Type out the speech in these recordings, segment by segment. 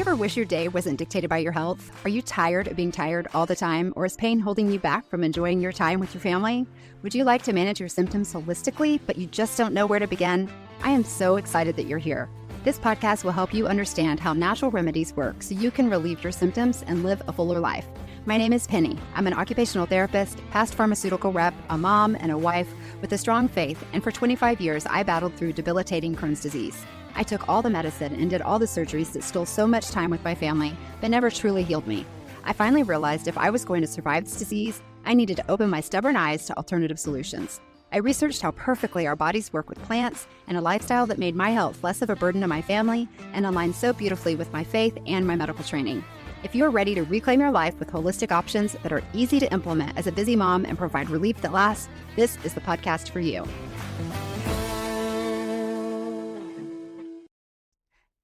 ever wish your day wasn't dictated by your health? Are you tired of being tired all the time, or is pain holding you back from enjoying your time with your family? Would you like to manage your symptoms holistically, but you just don't know where to begin? I am so excited that you're here. This podcast will help you understand how natural remedies work so you can relieve your symptoms and live a fuller life. My name is Penny. I'm an occupational therapist, past pharmaceutical rep, a mom, and a wife with a strong faith, and for 25 years, I battled through debilitating Crohn's disease. I took all the medicine and did all the surgeries that stole so much time with my family, but never truly healed me. I finally realized if I was going to survive this disease, I needed to open my stubborn eyes to alternative solutions. I researched how perfectly our bodies work with plants and a lifestyle that made my health less of a burden to my family and aligned so beautifully with my faith and my medical training. If you're ready to reclaim your life with holistic options that are easy to implement as a busy mom and provide relief that lasts, this is the podcast for you.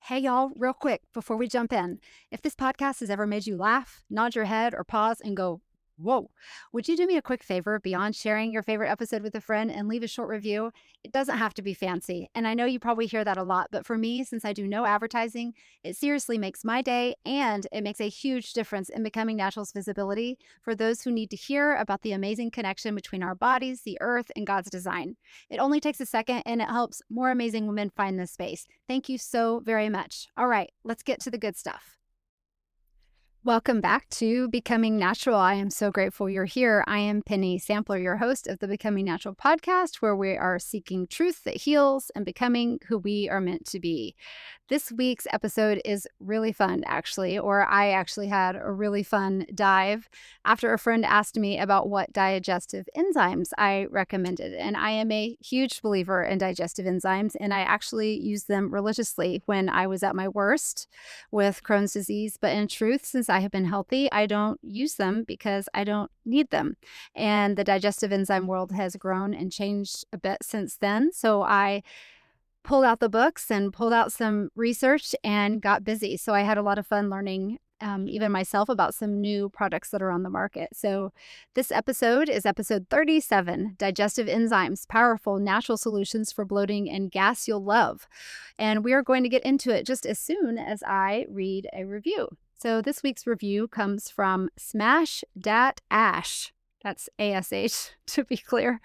Hey y'all, real quick before we jump in, if this podcast has ever made you laugh, nod your head, or pause and go, whoa, would you do me a quick favor beyond sharing your favorite episode with a friend and leave a short review? It doesn't have to be fancy. And I know you probably hear that a lot, but for me, since I do no advertising, it seriously makes my day, and it makes a huge difference in Becoming Natural's visibility for those who need to hear about the amazing connection between our bodies, the earth, and God's design. It only takes a second, and it helps more amazing women find this space. Thank you so very much. All right, let's get to the good stuff. Welcome back to Becoming Natural. I am so grateful you're here. I am Penny Sampler, your host of the Becoming Natural podcast, where we are seeking truth that heals and becoming who we are meant to be. This week's episode is really fun, actually, or I actually had a really fun dive after a friend asked me about what digestive enzymes I recommended. And I am a huge believer in digestive enzymes, and I actually use them religiously when I was at my worst with Crohn's disease. But in truth, since I have been healthy, I don't use them because I don't need them. And the digestive enzyme world has grown and changed a bit since then. So I pulled out the books and pulled out some research and got busy. So I had a lot of fun learning even myself about some new products that are on the market. So this episode is episode 37, Digestive Enzymes, Powerful Natural Solutions for Bloating and Gas You'll Love. And we are going to get into it just as soon as I read a review. So this week's review comes from Smash Dat Ash. That's ASH, to be clear.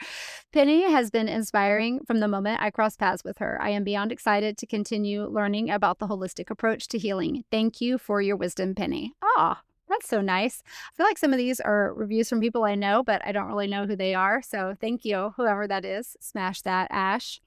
Penny has been inspiring from the moment I crossed paths with her. I am beyond excited to continue learning about the holistic approach to healing. Thank you for your wisdom, Penny. Ah, that's so nice. I feel like some of these are reviews from people I know, but I don't really know who they are. So thank you, whoever that is. Smash that, Ash.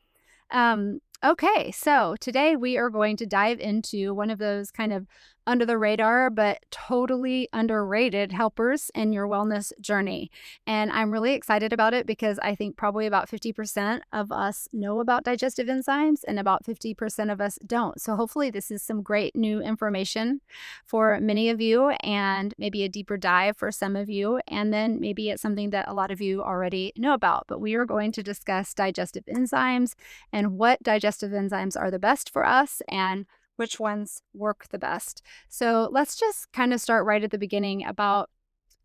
Okay, so today we are going to dive into one of those kind of under the radar, but totally underrated helpers in your wellness journey. And I'm really excited about it because I think probably about 50% of us know about digestive enzymes and about 50% of us don't. So hopefully this is some great new information for many of you, and maybe a deeper dive for some of you. And then maybe it's something that a lot of you already know about. But we are going to discuss digestive enzymes and what digestive enzymes are the best for us and which ones work the best. So let's just kind of start right at the beginning about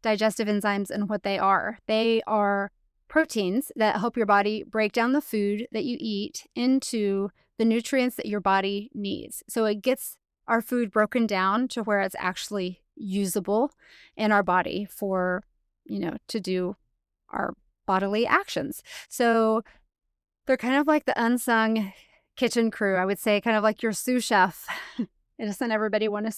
digestive enzymes and what they are. They are proteins that help your body break down the food that you eat into the nutrients that your body needs. So it gets our food broken down to where it's actually usable in our body for, to do our bodily actions. So they're kind of like the unsung kitchen crew, I would say, kind of like your sous chef. It doesn't everybody want a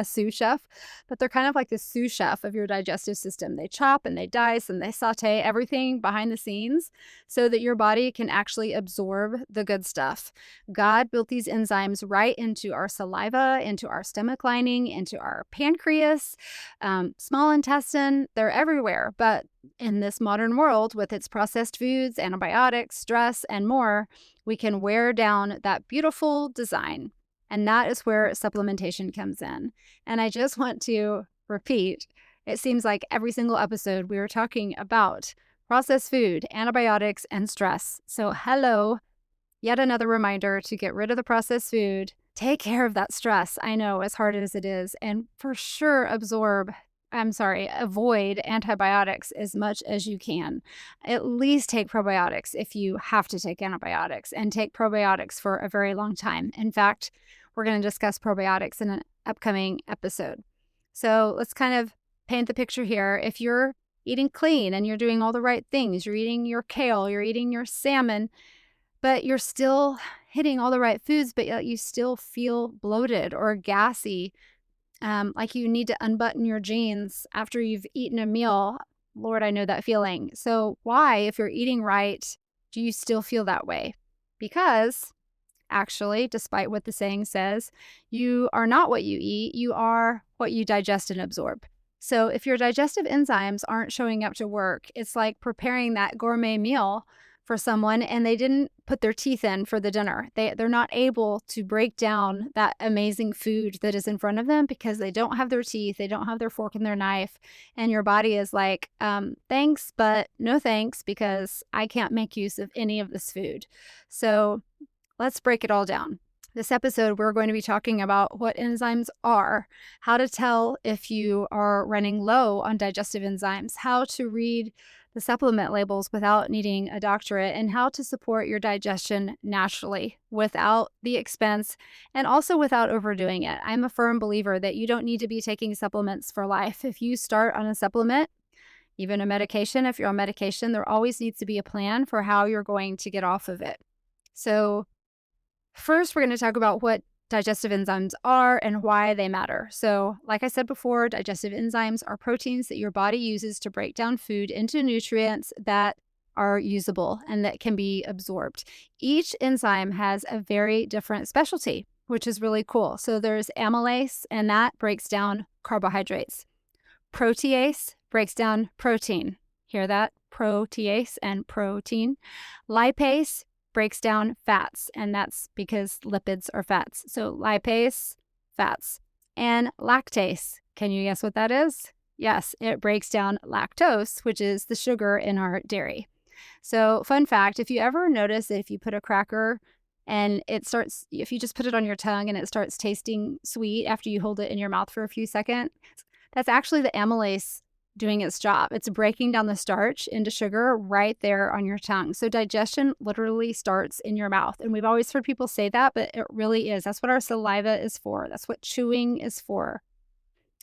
sous chef, but they're kind of like the sous chef of your digestive system. They chop and they dice and they saute everything behind the scenes so that your body can actually absorb the good stuff. God built these enzymes right into our saliva, into our stomach lining, into our pancreas, small intestine. They're everywhere. But in this modern world with its processed foods, antibiotics, stress, and more, we can wear down that beautiful design. And that is where supplementation comes in. And I just want to repeat, it seems like every single episode we are talking about processed food, antibiotics, and stress. So hello, yet another reminder to get rid of the processed food, take care of that stress. I know, as hard as it is, and for sure avoid antibiotics as much as you can. At least take probiotics if you have to take antibiotics, and take probiotics for a very long time. In fact, we're going to discuss probiotics in upcoming episode. So let's kind of paint the picture here. If you're eating clean and you're doing all the right things, you're eating your kale, you're eating your salmon, but you're still hitting all the right foods, but yet you still feel bloated or gassy, like you need to unbutton your jeans after you've eaten a meal. Lord, I know that feeling. So why, if you're eating right, do you still feel that way? Because actually, despite what the saying says, you are not what you eat, you are what you digest and absorb. So if your digestive enzymes aren't showing up to work, it's like preparing that gourmet meal for someone and they didn't put their teeth in for the dinner. They're not able to break down that amazing food that is in front of them because they don't have their teeth, they don't have their fork and their knife, and your body is like, thanks, but no thanks, because I can't make use of any of this food. So let's break it all down. This episode, we're going to be talking about what enzymes are, how to tell if you are running low on digestive enzymes, how to read the supplement labels without needing a doctorate, and how to support your digestion naturally without the expense and also without overdoing it. I'm a firm believer that you don't need to be taking supplements for life. If you start on a supplement, even a medication, if you're on medication, there always needs to be a plan for how you're going to get off of it. So first, we're going to talk about what digestive enzymes are and why they matter. So, like I said before, digestive enzymes are proteins that your body uses to break down food into nutrients that are usable and that can be absorbed. Each enzyme has a very different specialty, which is really cool. So, there's amylase, and that breaks down carbohydrates. Protease breaks down protein. Hear that? Protease and protein. Lipase breaks down fats, and that's because lipids are fats. So lipase, fats. And lactase, can you guess what that is? Yes, it breaks down lactose, which is the sugar in our dairy. So fun fact, if you ever notice that if you put a cracker and if you just put it on your tongue and it starts tasting sweet after you hold it in your mouth for a few seconds, that's actually the amylase doing its job. It's breaking down the starch into sugar right there on your tongue. So digestion literally starts in your mouth. And we've always heard people say that, but it really is. That's what our saliva is for. That's what chewing is for.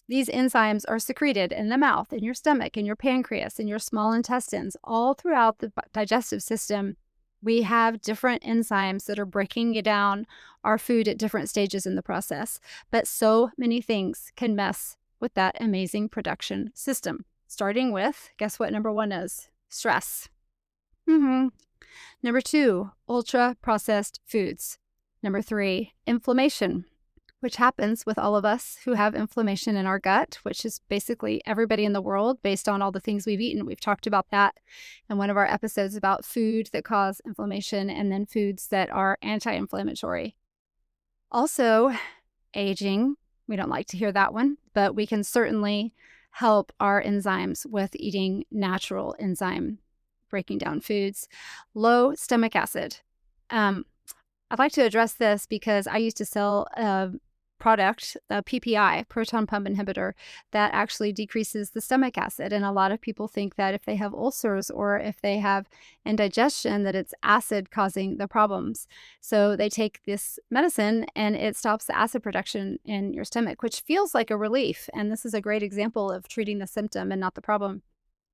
These enzymes are secreted in the mouth, in your stomach, in your pancreas, in your small intestines, all throughout the digestive system. We have different enzymes that are breaking down our food at different stages in the process. But so many things can mess with that amazing production system, starting with, guess what number one is? Stress. Number two, ultra-processed foods. Number three, inflammation, which happens with all of us who have inflammation in our gut, which is basically everybody in the world based on all the things we've eaten. We've talked about that in one of our episodes about food that cause inflammation and then foods that are anti-inflammatory. Also, aging. We don't like to hear that one, but we can certainly help our enzymes with eating natural enzyme breaking down foods. Low stomach acid. I'd like to address this because I used to sell a product, a PPI, proton pump inhibitor, that actually decreases the stomach acid. And a lot of people think that if they have ulcers or if they have indigestion, that it's acid causing the problems. So they take this medicine and it stops the acid production in your stomach, which feels like a relief. And this is a great example of treating the symptom and not the problem.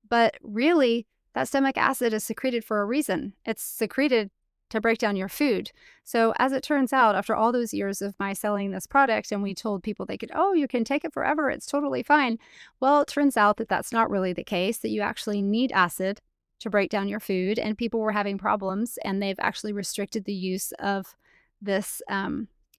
But really, that stomach acid is secreted for a reason. It's secreted to break down your food. So as it turns out, after all those years of my selling this product and we told people they could, you can take it forever, it's totally fine. Well, it turns out that that's not really the case, that you actually need acid to break down your food, and people were having problems, and they've actually restricted the use of this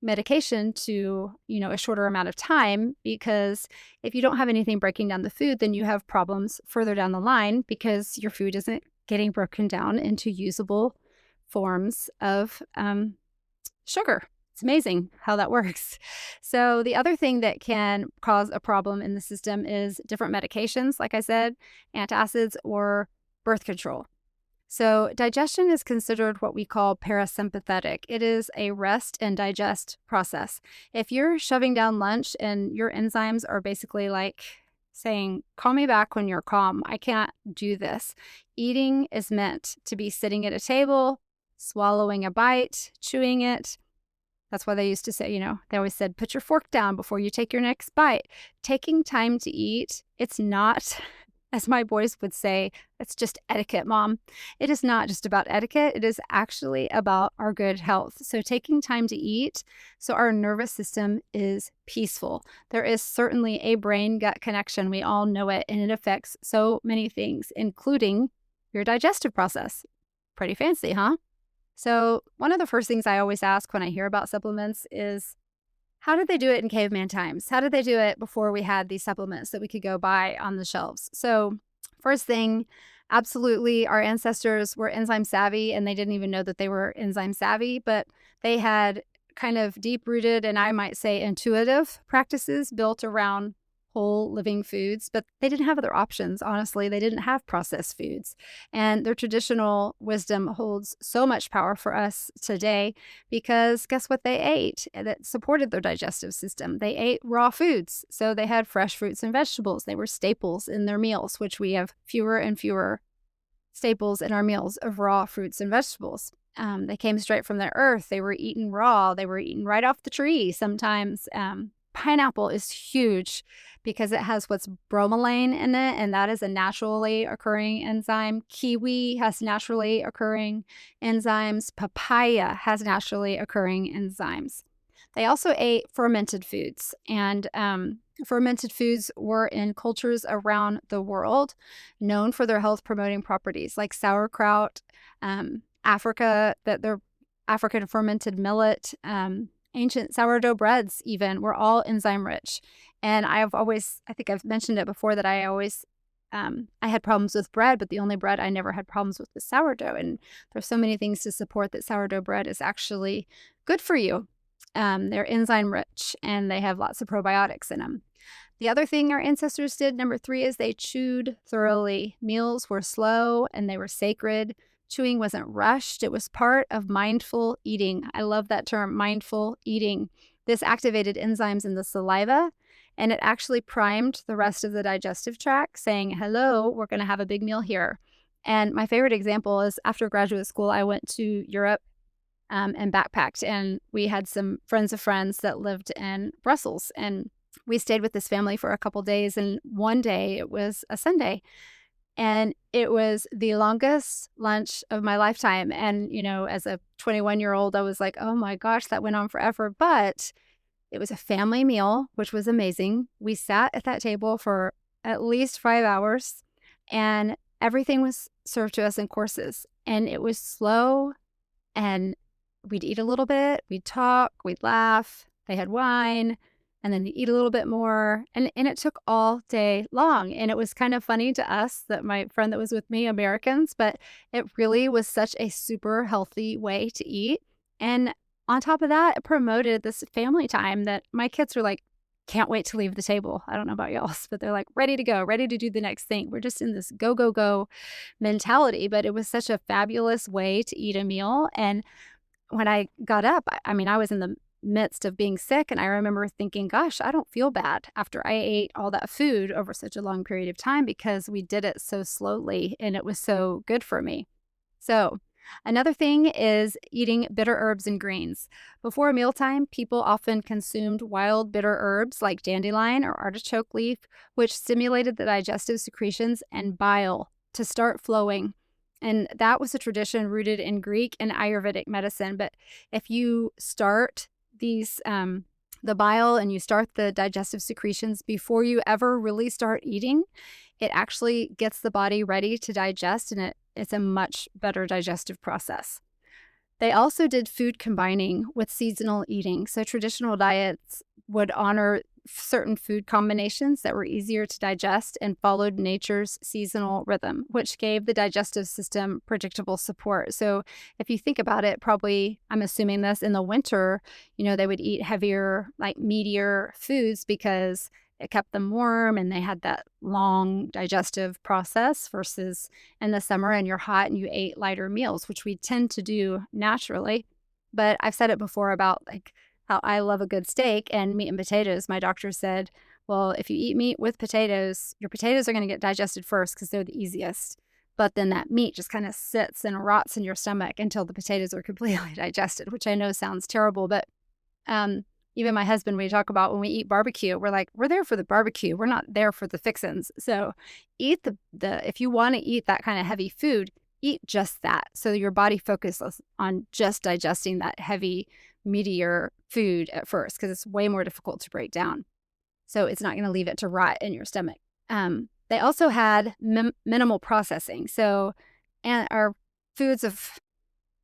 medication to, a shorter amount of time, because if you don't have anything breaking down the food, then you have problems further down the line because your food isn't getting broken down into usable forms of sugar. It's amazing how that works. So the other thing that can cause a problem in the system is different medications, like I said, antacids or birth control. So digestion is considered what we call parasympathetic. It is a rest and digest process. If you're shoving down lunch and your enzymes are basically like saying, call me back when you're calm, I can't do this. Eating is meant to be sitting at a table, swallowing a bite, chewing it, That's why they used to say, they always said, put your fork down before you take your next bite. Taking time to eat, it's not, as my boys would say, it's just etiquette, Mom. It is not just about etiquette. It is actually about our good health. So taking time to eat so our nervous system is peaceful. There is certainly a brain-gut connection. We all know it, and it affects so many things, including your digestive process. Pretty fancy, huh? So one of the first things I always ask when I hear about supplements is, how did they do it in caveman times? How did they do it before we had these supplements that we could go buy on the shelves? So first thing, absolutely, our ancestors were enzyme savvy, and they didn't even know that they were enzyme savvy, but they had kind of deep-rooted, and I might say intuitive practices built around whole living foods, but they didn't have other options. Honestly, they didn't have processed foods. And their traditional wisdom holds so much power for us today because guess what they ate that supported their digestive system? They ate raw foods. So they had fresh fruits and vegetables. They were staples in their meals, which we have fewer and fewer staples in our meals of raw fruits and vegetables. They came straight from the earth. They were eaten raw. They were eaten right off the tree. Sometimes pineapple is huge because it has what's bromelain in it, and that is a naturally occurring enzyme. Kiwi has naturally occurring enzymes. Papaya has naturally occurring enzymes. They also ate fermented foods, and fermented foods were in cultures around the world known for their health-promoting properties, like sauerkraut, Africa, that they're African fermented millet, ancient sourdough breads even were all enzyme rich. And I think I've mentioned it before that I had problems with bread, but the only bread I never had problems with was sourdough. And there's so many things to support that sourdough bread is actually good for you. They're enzyme rich and they have lots of probiotics in them. The other thing our ancestors did, number 3, is they chewed thoroughly. Meals were slow and they were sacred. Chewing wasn't rushed. It was part of mindful eating. I love that term, mindful eating. This activated enzymes in the saliva, and it actually primed the rest of the digestive tract, saying, hello, we're going to have a big meal here. And my favorite example is after graduate school, I went to Europe and backpacked, and we had some friends of friends that lived in Brussels, and we stayed with this family for a couple days, and one day, it was a Sunday, and it was the longest lunch of my lifetime. And, as a 21-year-old, I was like, oh my gosh, that went on forever. But it was a family meal, which was amazing. We sat at that table for at least 5 hours, and everything was served to us in courses. And it was slow, and we'd eat a little bit, we'd talk, we'd laugh. They had wine, and then eat a little bit more. And it took all day long. And it was kind of funny to us, that my friend that was with me, Americans, but it really was such a super healthy way to eat. And on top of that, it promoted this family time that my kids were like, can't wait to leave the table. I don't know about y'all, but they're like ready to go, ready to do the next thing. We're just in this go, go, go mentality. But it was such a fabulous way to eat a meal. And when I got up, I was in the midst of being sick, and I remember thinking, gosh, I don't feel bad after I ate all that food over such a long period of time because we did it so slowly and it was so good for me. So another thing is eating bitter herbs and greens. Before mealtime, people often consumed wild bitter herbs like dandelion or artichoke leaf, which stimulated the digestive secretions and bile to start flowing. And that was a tradition rooted in Greek and Ayurvedic medicine. But if you start the bile and you start the digestive secretions before you ever really start eating, it actually gets the body ready to digest, and it's a much better digestive process. They also did food combining with seasonal eating. So traditional diets would honor certain food combinations that were easier to digest and followed nature's seasonal rhythm, which gave the digestive system predictable support. So if you think about it, probably, I'm assuming this, in the winter, they would eat heavier, like meatier foods because it kept them warm and they had that long digestive process, versus in the summer and you're hot and you ate lighter meals, which we tend to do naturally. But I've said it before about how I love a good steak and meat and potatoes. My doctor said, well, if you eat meat with potatoes, your potatoes are going to get digested first because they're the easiest. But then that meat just kind of sits and rots in your stomach until the potatoes are completely digested, which I know sounds terrible, but Even my husband, we talk about when we eat barbecue, we're like, we're there for the barbecue. We're not there for the fixins. So eat if you want to eat that kind of heavy food, eat just that. So your body focuses on just digesting that heavy, meatier food at first, because it's way more difficult to break down. So it's not going to leave it to rot in your stomach. They also had minimal processing. So, and our foods of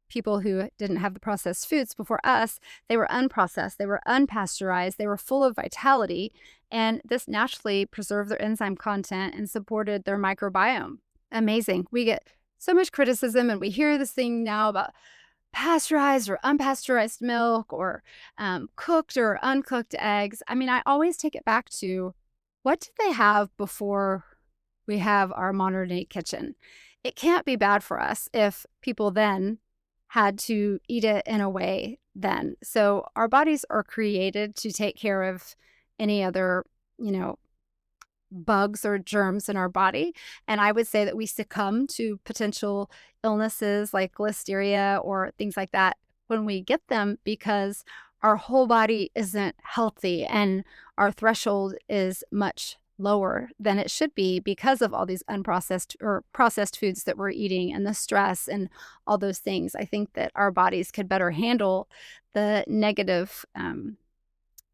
people who didn't have the processed foods before us, they were unprocessed, they were unpasteurized, they were full of vitality, and this naturally preserved their enzyme content and supported their microbiome. Amazing. We get so much criticism, and we hear this thing now about pasteurized or unpasteurized milk, or cooked or uncooked eggs. I mean, I always take it back to, what did they have before we have our modern day kitchen? It can't be bad for us if people then had to eat it in a way then. So our bodies are created to take care of any other, bugs or germs in our body. And I would say that we succumb to potential illnesses like listeria or things like that when we get them, because our whole body isn't healthy and our threshold is much lower than it should be because of all these unprocessed or processed foods that we're eating and the stress and all those things. I think that our bodies could better handle the negative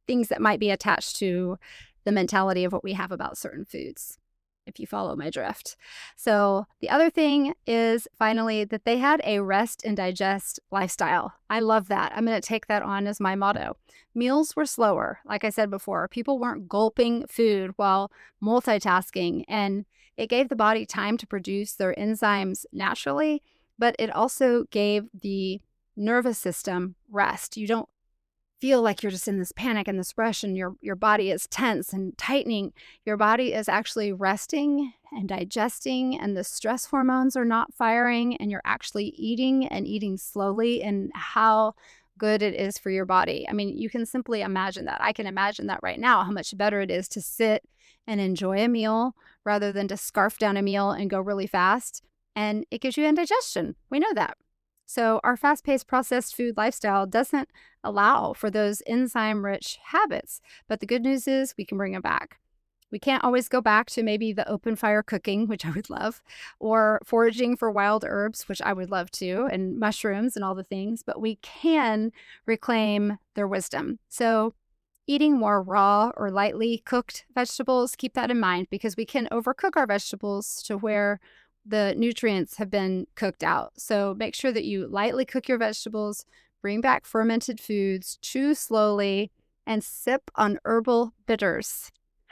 things that might be attached to the mentality of what we have about certain foods, if you follow my drift. So the other thing is finally that they had a rest and digest lifestyle. I love that. I'm going to take that on as my motto. Meals were slower. Like I said before, people weren't gulping food while multitasking, and it gave the body time to produce their enzymes naturally, but it also gave the nervous system rest. You don't feel like you're just in this panic and this rush, and your body is tense and tightening. Your body is actually resting and digesting, and the stress hormones are not firing, and you're actually eating and eating slowly, and how good it is for your body. I mean, you can simply imagine that. I can imagine that right now, how much better it is to sit and enjoy a meal rather than to scarf down a meal and go really fast. And it gives you indigestion. We know that. So our fast-paced processed food lifestyle doesn't allow for those enzyme-rich habits. But the good news is we can bring them back. We can't always go back to maybe the open fire cooking, which I would love, or foraging for wild herbs, which I would love to, and mushrooms and all the things, but we can reclaim their wisdom. So eating more raw or lightly cooked vegetables, keep that in mind, because we can overcook our vegetables to where the nutrients have been cooked out. So make sure that you lightly cook your vegetables, bring back fermented foods, chew slowly, and sip on herbal bitters.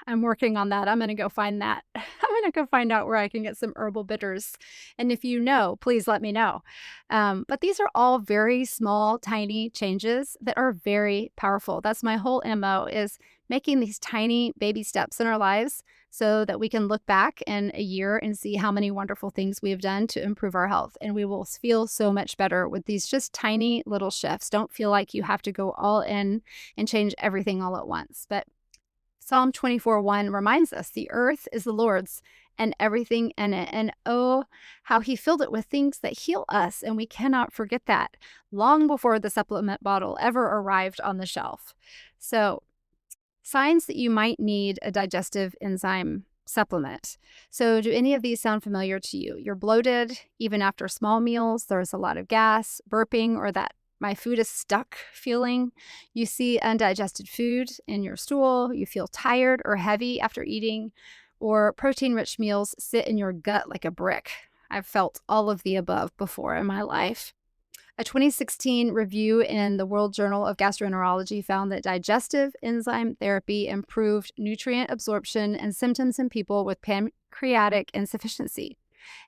I'm working on that. I'm going to go find that. I'm going to go find out where I can get some herbal bitters. And if you know, please let me know. But these are all very small, tiny changes that are very powerful. That's my whole MO, is making these tiny baby steps in our lives so that we can look back in a year and see how many wonderful things we have done to improve our health. And we will feel so much better with these just tiny little shifts. Don't feel like you have to go all in and change everything all at once. But Psalm 24:1 reminds us the earth is the Lord's and everything in it. And oh, how he filled it with things that heal us. And we cannot forget that, long before the supplement bottle ever arrived on the shelf. So signs that you might need a digestive enzyme supplement. So do any of these sound familiar to you? You're bloated, even after small meals. There's a lot of gas, burping, or that my food is stuck feeling. You see undigested food in your stool. You feel tired or heavy after eating, or protein-rich meals sit in your gut like a brick. I've felt all of the above before in my life. A 2016 review in the World Journal of Gastroenterology found that digestive enzyme therapy improved nutrient absorption and symptoms in people with pancreatic insufficiency.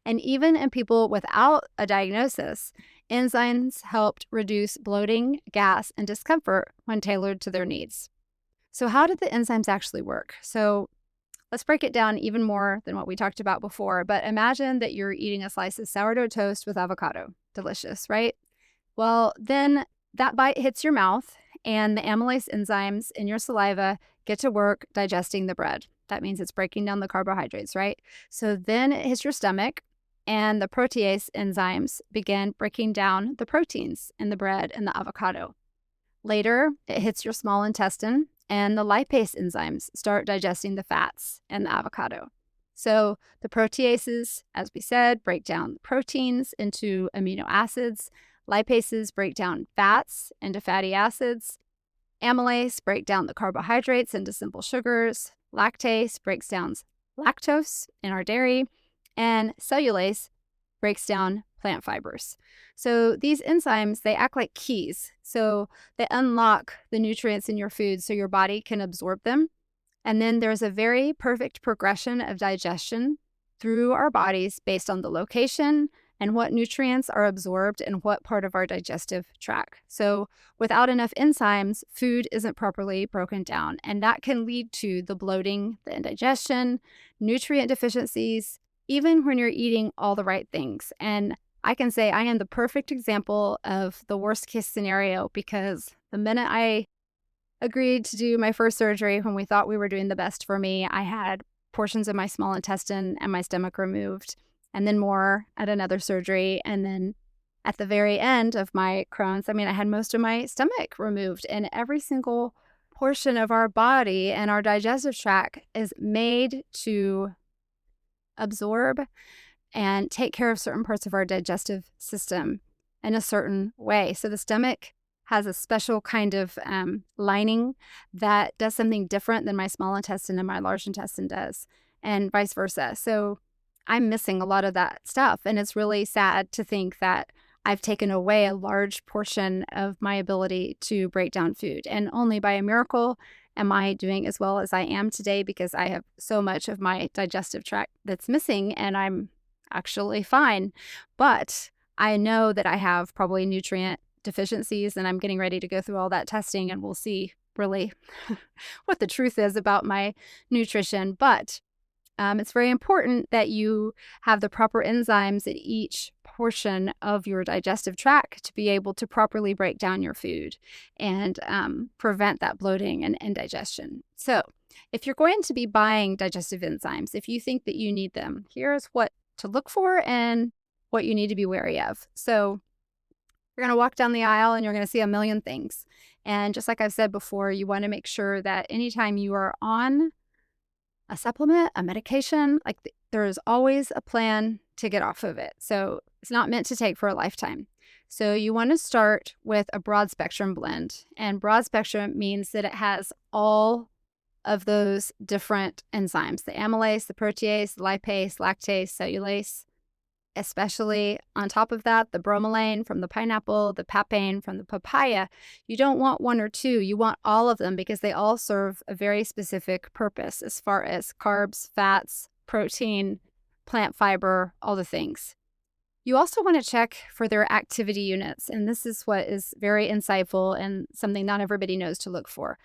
And even in people without a diagnosis, enzymes helped reduce bloating, gas, and discomfort when tailored to their needs. So how did the enzymes actually work? So let's break it down even more than what we talked about before. But imagine that you're eating a slice of sourdough toast with avocado. Delicious, right? Well, then that bite hits your mouth, and the amylase enzymes in your saliva get to work digesting the bread. That means it's breaking down the carbohydrates, right? So then it hits your stomach, and the protease enzymes begin breaking down the proteins in the bread and the avocado. Later, it hits your small intestine, and the lipase enzymes start digesting the fats and the avocado. So the proteases, as we said, break down proteins into amino acids. Lipases break down fats into fatty acids. Amylase break down the carbohydrates into simple sugars. Lactase breaks down lactose in our dairy. And cellulase breaks down plant fibers. So these enzymes, they act like keys. So they unlock the nutrients in your food so your body can absorb them. And then there's a very perfect progression of digestion through our bodies based on the location and what nutrients are absorbed in what part of our digestive tract. So without enough enzymes, food isn't properly broken down, and that can lead to the bloating, the indigestion, nutrient deficiencies, even when you're eating all the right things. And I can say I am the perfect example of the worst case scenario, because the minute I agreed to do my first surgery, when we thought we were doing the best for me, I had portions of my small intestine and my stomach removed, and then more at another surgery. And then at the very end of my Crohn's, I had most of my stomach removed, and every single portion of our body and our digestive tract is made to absorb and take care of certain parts of our digestive system in a certain way. So the stomach has a special kind of lining that does something different than my small intestine and my large intestine does, and vice versa. So I'm missing a lot of that stuff, and it's really sad to think that I've taken away a large portion of my ability to break down food, and only by a miracle am I doing as well as I am today, because I have so much of my digestive tract that's missing, and I'm actually fine. But I know that I have probably nutrient deficiencies, and I'm getting ready to go through all that testing, and we'll see really what the truth is about my nutrition. But it's very important that you have the proper enzymes at each portion of your digestive tract to be able to properly break down your food and prevent that bloating and indigestion. So if you're going to be buying digestive enzymes, if you think that you need them, here's what to look for and what you need to be wary of. So you're going to walk down the aisle and you're going to see a million things. And just like I've said before, you want to make sure that anytime you are on a supplement, a medication, there is always a plan to get off of it. So it's not meant to take for a lifetime. So you want to start with a broad spectrum blend. And broad spectrum means that it has all of those different enzymes: the amylase, the protease, the lipase, lactase, cellulase. Especially on top of that, the bromelain from the pineapple, the papain from the papaya. You don't want one or two, you want all of them, because they all serve a very specific purpose as far as carbs, fats, protein, plant fiber, all the things. You also want to check for their activity units, and this is what is very insightful and something not everybody knows to look for.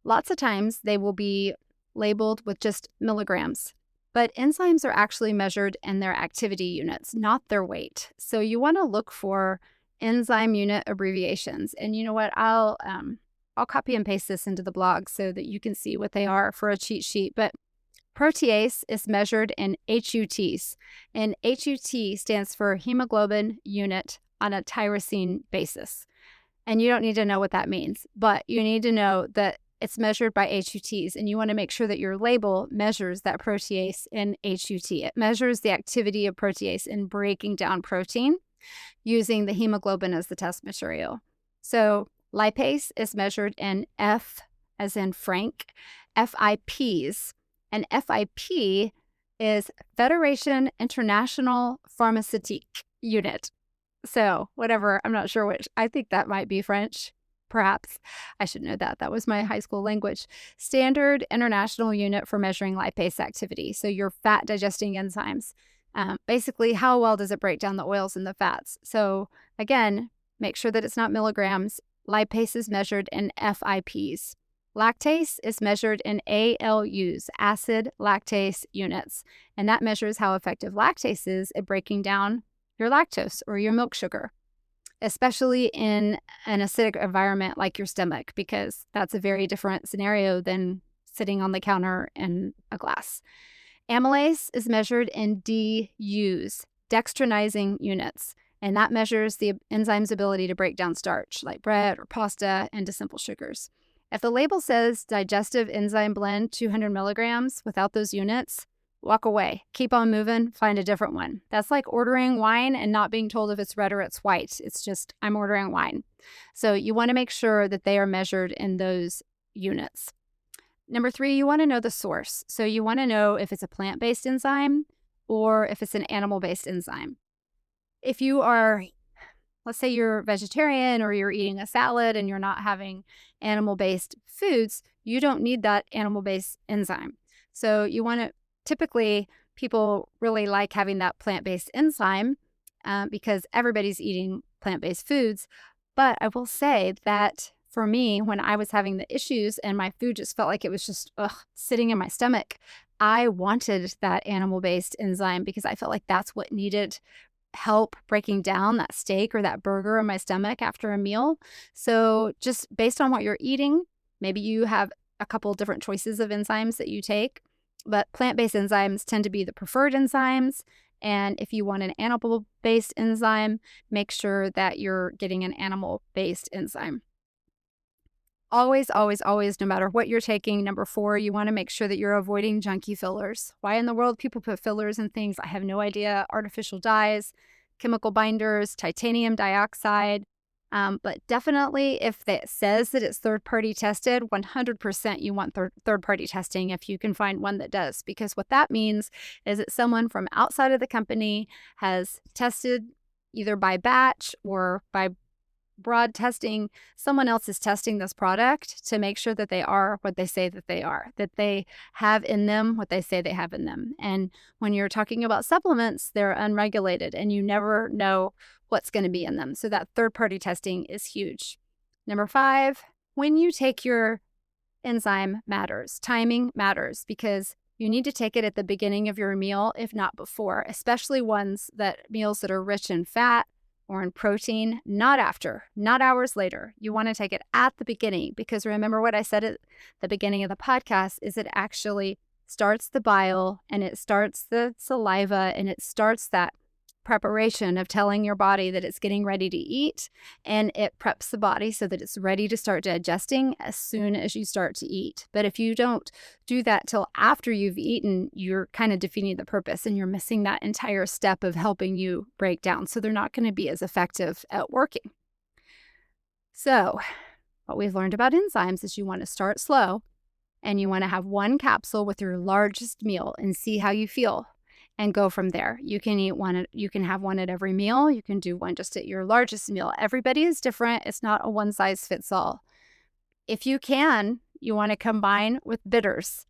Lots of times they will be labeled with just milligrams, but enzymes are actually measured in their activity units, not their weight. So you want to look for enzyme unit abbreviations. And you know what? I'll copy and paste this into the blog so that you can see what they are for a cheat sheet. But protease is measured in HUTs, and HUT stands for hemoglobin unit on a tyrosine basis. And you don't need to know what that means, but you need to know that it's measured by HUTs, and you want to make sure that your label measures that protease in HUT. It measures the activity of protease in breaking down protein using the hemoglobin as the test material. So lipase is measured in F as in Frank, FIPs, and FIP is Federation International Pharmaceutique Unit. So whatever, I'm not sure which. I think that might be French. Perhaps. I should know that. That was my high school language. Standard international unit for measuring lipase activity. So your fat digesting enzymes. Basically, how well does it break down the oils and the fats? So again, make sure that it's not milligrams. Lipase is measured in FIPs. Lactase is measured in ALUs, acid lactase units. And that measures how effective lactase is at breaking down your lactose or your milk sugar, especially in an acidic environment like your stomach, because that's a very different scenario than sitting on the counter in a glass. Amylase is measured in DUs, dextrinizing units, And that measures the enzyme's ability to break down starch, like bread or pasta, into simple sugars. If the label says digestive enzyme blend 200 milligrams without those units, walk away. Keep on moving. Find a different one. That's like ordering wine and not being told if it's red or it's white. It's just, I'm ordering wine. So you want to make sure that they are measured in those units. Number 3, you want to know the source. So you want to know if it's a plant-based enzyme or if it's an animal-based enzyme. If you are, let's say you're vegetarian or you're eating a salad and you're not having animal-based foods, you don't need that animal-based enzyme. So you want to, typically people really like having that plant-based enzyme because everybody's eating plant-based foods. But I will say that for me, when I was having the issues and my food just felt like it was just sitting in my stomach, I wanted that animal-based enzyme because I felt like that's what needed help breaking down that steak or that burger in my stomach after a meal. So just based on what you're eating, maybe you have a couple different choices of enzymes that you take, but plant-based enzymes tend to be the preferred enzymes. And if you want an animal-based enzyme, make sure that you're getting an animal-based enzyme. Always, always, always, no matter what you're taking. Number 4, you want to make sure that you're avoiding junky fillers. Why in the world people put fillers in things, I have no idea. Artificial dyes, chemical binders, titanium dioxide. But definitely if it says that it's third-party tested, 100% you want third-party testing if you can find one that does. Because what that means is that someone from outside of the company has tested either by batch or by broad testing, someone else is testing this product to make sure that they are what they say that they are, that they have in them what they say they have in them. And when you're talking about supplements, they're unregulated and you never know what's going to be in them. So that third-party testing is huge. Number 5, when you take your enzyme matters. Timing matters because you need to take it at the beginning of your meal, if not before, especially meals that are rich in fat or in protein, not after, not hours later. You want to take it at the beginning because remember what I said at the beginning of the podcast is it actually starts the bile and it starts the saliva and it starts that preparation of telling your body that it's getting ready to eat, and it preps the body so that it's ready to start digesting as soon as you start to eat. But if you don't do that till after you've eaten, you're kind of defeating the purpose and you're missing that entire step of helping you break down. So they're not going to be as effective at working. So what we've learned about enzymes is you want to start slow and you want to have one capsule with your largest meal and see how you feel. And go from there. You can have one at every meal. You can do one just at your largest meal. Everybody is different. It's not a one size fits all. If you can, you want to combine with bitters.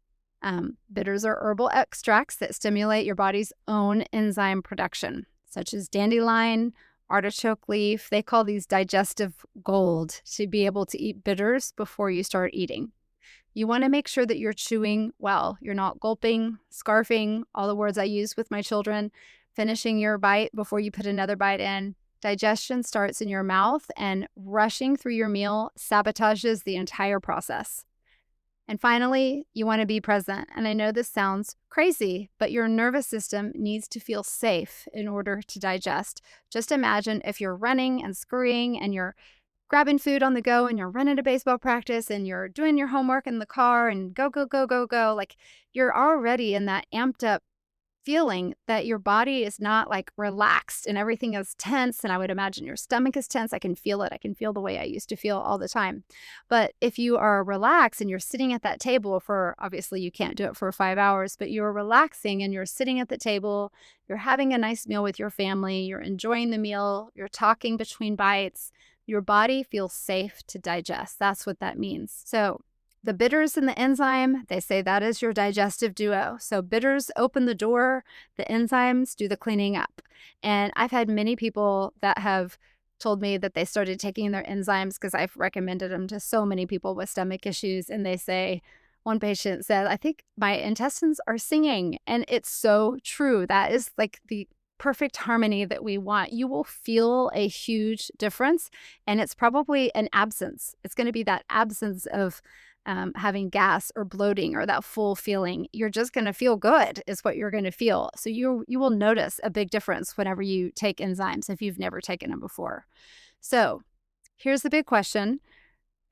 Bitters are herbal extracts that stimulate your body's own enzyme production, such as dandelion, artichoke leaf. They call these digestive gold to be able to eat bitters before you start eating. You want to make sure that you're chewing well. You're not gulping, scarfing, all the words I use with my children, finishing your bite before you put another bite in. Digestion starts in your mouth, and rushing through your meal sabotages the entire process. And finally, you want to be present. And I know this sounds crazy, but your nervous system needs to feel safe in order to digest. Just imagine if you're running and scurrying and you're grabbing food on the go and you're running to baseball practice and you're doing your homework in the car and go, go, go, go, go. Like you're already in that amped up feeling that your body is not like relaxed and everything is tense. And I would imagine your stomach is tense. I can feel it. I can feel the way I used to feel all the time. But if you are relaxed and you're sitting at that table for, obviously you can't do it for 5 hours, but you're relaxing and you're sitting at the table, you're having a nice meal with your family, you're enjoying the meal, you're talking between bites, your body feels safe to digest. That's what that means. So the bitters and the enzyme, they say that is your digestive duo. So bitters open the door, the enzymes do the cleaning up. And I've had many people that have told me that they started taking their enzymes because I've recommended them to so many people with stomach issues. And they say, one patient said, I think my intestines are singing. And it's so true. That is like the perfect harmony that we want. You will feel a huge difference, and it's probably an absence. It's going to be that absence of having gas or bloating or that full feeling. You're just going to feel good is what you're going to feel. So you will notice a big difference whenever you take enzymes if you've never taken them before. So here's the big question.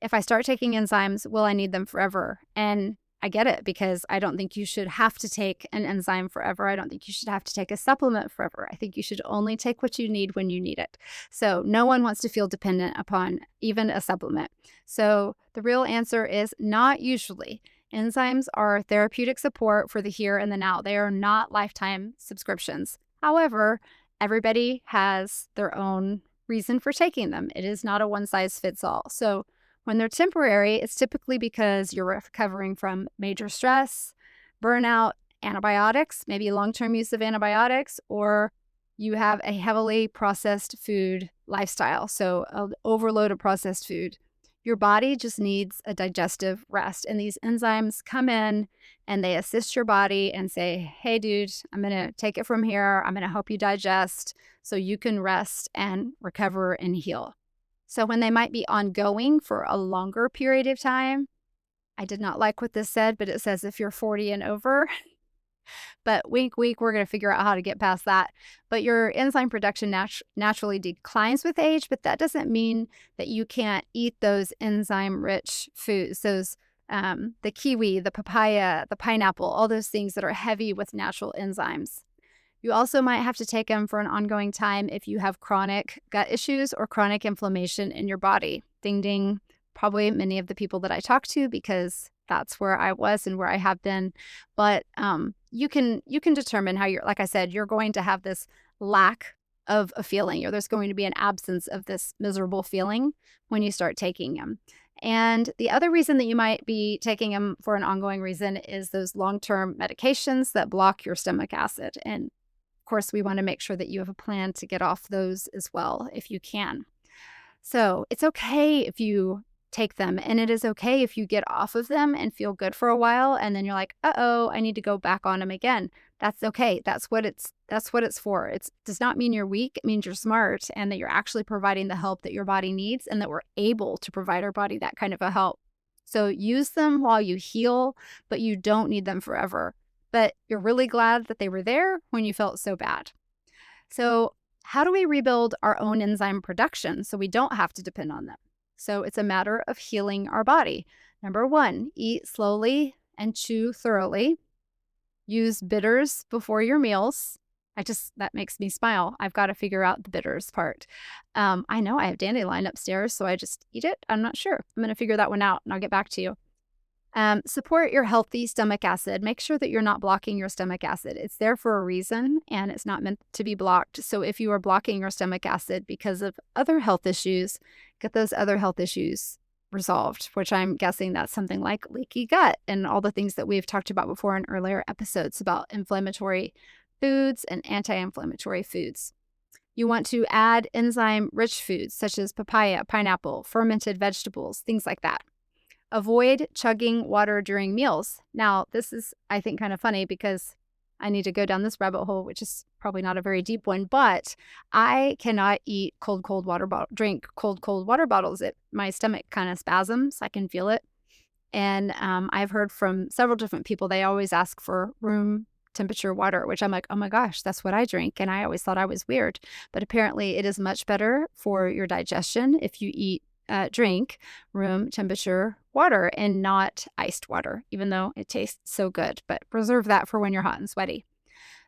If I start taking enzymes, will I need them forever? And I get it, because I don't think you should have to take an enzyme forever. I don't think you should have to take a supplement forever. I think you should only take what you need when you need it. So no one wants to feel dependent upon even a supplement. So the real answer is not usually. Enzymes are therapeutic support for the here and the now. They are not lifetime subscriptions. However, everybody has their own reason for taking them. It is not a one size fits all. So when they're temporary, it's typically because you're recovering from major stress, burnout, antibiotics, maybe long-term use of antibiotics, or you have a heavily processed food lifestyle, so an overload of processed food. Your body just needs a digestive rest, and these enzymes come in and they assist your body and say, hey, dude, I'm going to take it from here. I'm going to help you digest so you can rest and recover and heal. So when they might be ongoing for a longer period of time, I did not like what this said, but it says if you're 40 and over, but wink, wink, we're going to figure out how to get past that. But your enzyme production naturally declines with age, but that doesn't mean that you can't eat those enzyme-rich foods, the kiwi, the papaya, the pineapple, all those things that are heavy with natural enzymes. You also might have to take them for an ongoing time if you have chronic gut issues or chronic inflammation in your body. Ding, ding. Probably many of the people that I talk to, because that's where I was and where I have been. But you can determine how like I said, you're going to have this lack of a feeling, or there's going to be an absence of this miserable feeling when you start taking them. And the other reason that you might be taking them for an ongoing reason is those long-term medications that block your stomach acid. And of course, we want to make sure that you have a plan to get off those as well if you can. So it's okay if you take them, and it is okay if you get off of them and feel good for a while, and then you're like, uh-oh, I need to go back on them again. That's okay. That's what it's for. It does not mean you're weak. It means you're smart and that you're actually providing the help that your body needs, and that we're able to provide our body that kind of a help. So use them while you heal, but you don't need them forever. But you're really glad that they were there when you felt so bad. So how do we rebuild our own enzyme production so we don't have to depend on them? So it's a matter of healing our body. Number one, eat slowly and chew thoroughly. Use bitters before your meals. That makes me smile. I've got to figure out the bitters part. I know I have dandelion upstairs, so I just eat it. I'm not sure. I'm going to figure that one out, and I'll get back to you. Support your healthy stomach acid. Make sure that you're not blocking your stomach acid. It's there for a reason, and it's not meant to be blocked. So if you are blocking your stomach acid because of other health issues, get those other health issues resolved, which I'm guessing that's something like leaky gut and all the things that we've talked about before in earlier episodes about inflammatory foods and anti-inflammatory foods. You want to add enzyme-rich foods such as papaya, pineapple, fermented vegetables, things like that. Avoid chugging water during meals. Now, this is, I think, kind of funny because I need to go down this rabbit hole, which is probably not a very deep one, but I cannot eat drink cold water bottles. My stomach kind of spasms. I can feel it. And I've heard from several different people, they always ask for room temperature water, which I'm like, oh my gosh, that's what I drink. And I always thought I was weird. But apparently it is much better for your digestion if you drink room temperature water and not iced water, even though it tastes so good. But reserve that for when you're hot and sweaty.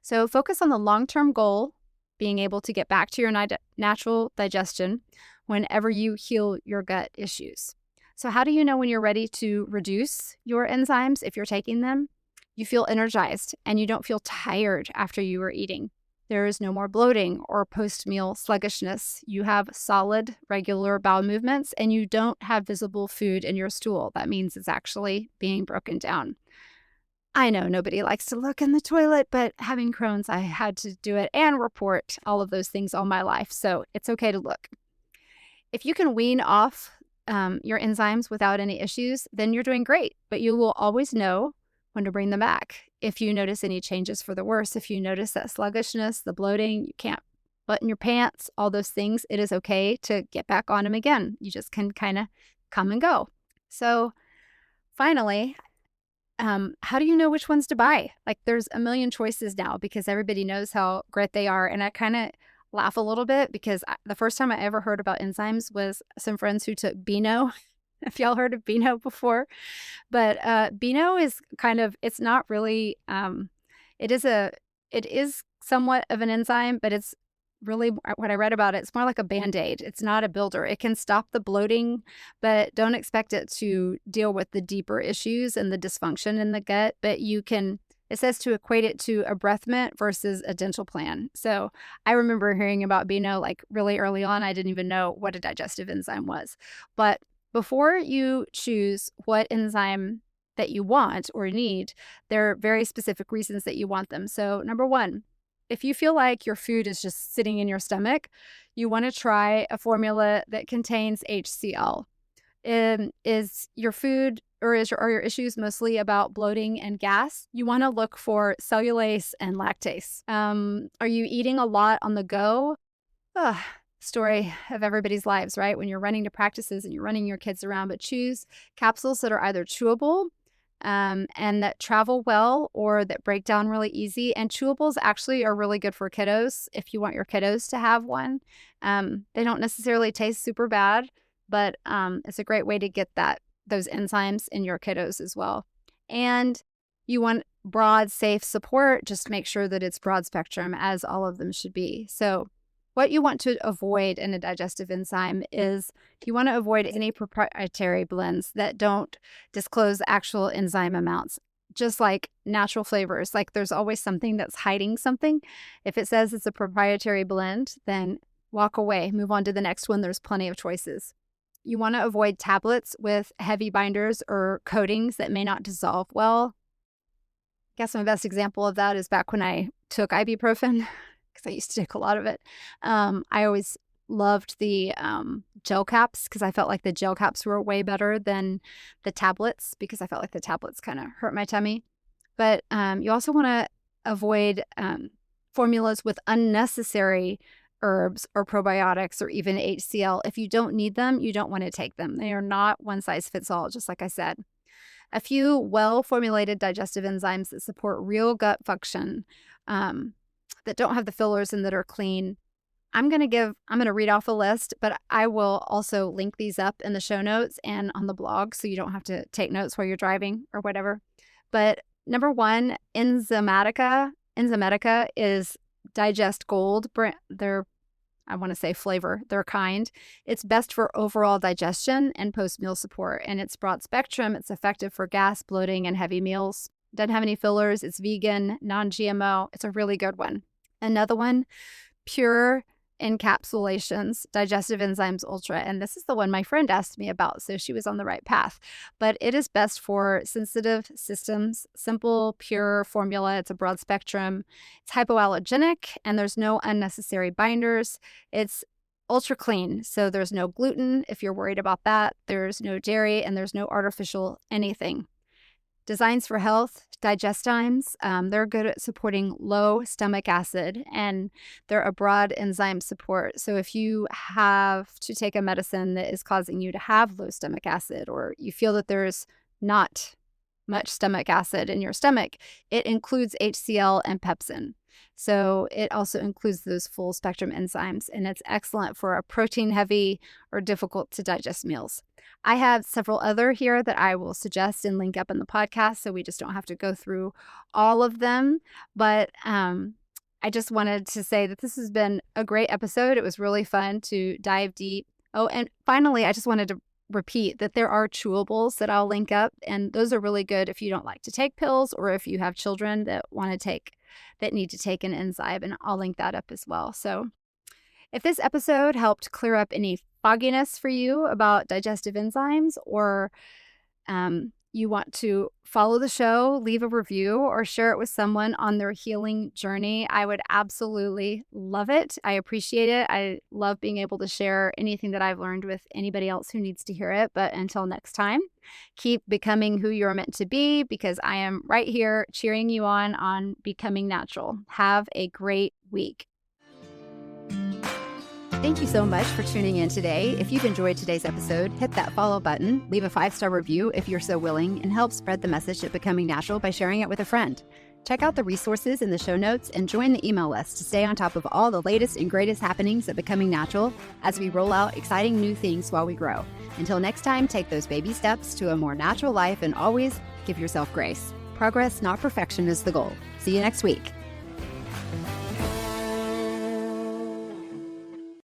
So focus on the long-term goal, being able to get back to your natural digestion whenever you heal your gut issues. So how do you know when you're ready to reduce your enzymes if you're taking them? You feel energized and you don't feel tired after you are eating. There is no more bloating or post-meal sluggishness. You have solid, regular bowel movements, and you don't have visible food in your stool. That means it's actually being broken down. I know nobody likes to look in the toilet, but having Crohn's, I had to do it and report all of those things all my life, so it's okay to look. If you can wean off your enzymes without any issues, then you're doing great, but you will always know when to bring them back. If you notice any changes for the worse, if you notice that sluggishness, the bloating, you can't button your pants, all those things, it is okay to get back on them again. You just can kind of come and go. So finally, how do you know which ones to buy? Like there's a million choices now because everybody knows how great they are. And I kind of laugh a little bit because the first time I ever heard about enzymes was some friends who took Beano. If y'all heard of Beano before, but Beano is kind of, it's not really, it is a, it is somewhat of an enzyme, but it's really, what I read about it, it's more like a Band-Aid. It's not a builder. It can stop the bloating, but don't expect it to deal with the deeper issues and the dysfunction in the gut. But you can, it says to equate it to a breath mint versus a dental plan. So I remember hearing about Beano like really early on. I didn't even know what a digestive enzyme was. But before you choose what enzyme that you want or need, there are very specific reasons that you want them. So number one, if you feel like your food is just sitting in your stomach, you want to try a formula that contains HCl. Is your food or are your issues mostly about bloating and gas? You want to look for cellulase and lactase. Are you eating a lot on the go? Ugh, story of everybody's lives, right? When you're running to practices and you're running your kids around, but choose capsules that are either chewable and that travel well or that break down really easy. And chewables actually are really good for kiddos if you want your kiddos to have one. They don't necessarily taste super bad, but it's a great way to get those enzymes in your kiddos as well. And you want broad, safe support. Just make sure that it's broad spectrum, as all of them should be. So what you want to avoid in a digestive enzyme is you want to avoid any proprietary blends that don't disclose actual enzyme amounts, just like natural flavors. Like there's always something that's hiding something. If it says it's a proprietary blend, then walk away, move on to the next one. There's plenty of choices. You want to avoid tablets with heavy binders or coatings that may not dissolve well. I guess my best example of that is back when I took ibuprofen, because I used to take a lot of it. I always loved the gel caps because I felt like the gel caps were way better than the tablets because I felt like the tablets kind of hurt my tummy. But you also want to avoid formulas with unnecessary herbs or probiotics or even HCl. If you don't need them, you don't want to take them. They are not one size fits all, just like I said. A few well-formulated digestive enzymes that support real gut function that don't have the fillers and that are clean. I'm going to read off a list, but I will also link these up in the show notes and on the blog so you don't have to take notes while you're driving or whatever. But number one, Enzymatica. Enzymatica is Digest Gold. I want to say flavor. They're kind. It's best for overall digestion and post-meal support. And it's broad spectrum. It's effective for gas, bloating, and heavy meals. Doesn't have any fillers. It's vegan, non-GMO. It's a really good one. Another one, Pure Encapsulations, Digestive Enzymes Ultra. And this is the one my friend asked me about, so she was on the right path. But it is best for sensitive systems, simple, pure formula. It's a broad spectrum. It's hypoallergenic, and there's no unnecessary binders. It's ultra clean, so there's no gluten if you're worried about that. There's no dairy, and there's no artificial anything. Designs for Health, Digestimes, they're good at supporting low stomach acid, and they're a broad enzyme support. So if you have to take a medicine that is causing you to have low stomach acid, or you feel that there's not much stomach acid in your stomach, it includes HCl and pepsin. So it also includes those full spectrum enzymes, and it's excellent for a protein heavy or difficult to digest meals. I have several other here that I will suggest and link up in the podcast, so we just don't have to go through all of them. But I just wanted to say that this has been a great episode. It was really fun to dive deep. Oh, and finally, I just wanted to repeat that there are chewables that I'll link up, and those are really good if you don't like to take pills or if you have children that need to take an enzyme, and I'll link that up as well. So if this episode helped clear up any fogginess for you about digestive enzymes, or you want to follow the show, leave a review, or share it with someone on their healing journey, I would absolutely love it. I appreciate it. I love being able to share anything that I've learned with anybody else who needs to hear it. But until next time, keep becoming who you're meant to be, because I am right here cheering you on becoming natural. Have a great week. Thank you so much for tuning in today. If you've enjoyed today's episode, hit that follow button, leave a 5-star review if you're so willing, and help spread the message of Becoming Natural by sharing it with a friend. Check out the resources in the show notes and join the email list to stay on top of all the latest and greatest happenings at Becoming Natural as we roll out exciting new things while we grow. Until next time, take those baby steps to a more natural life and always give yourself grace. Progress, not perfection, is the goal. See you next week.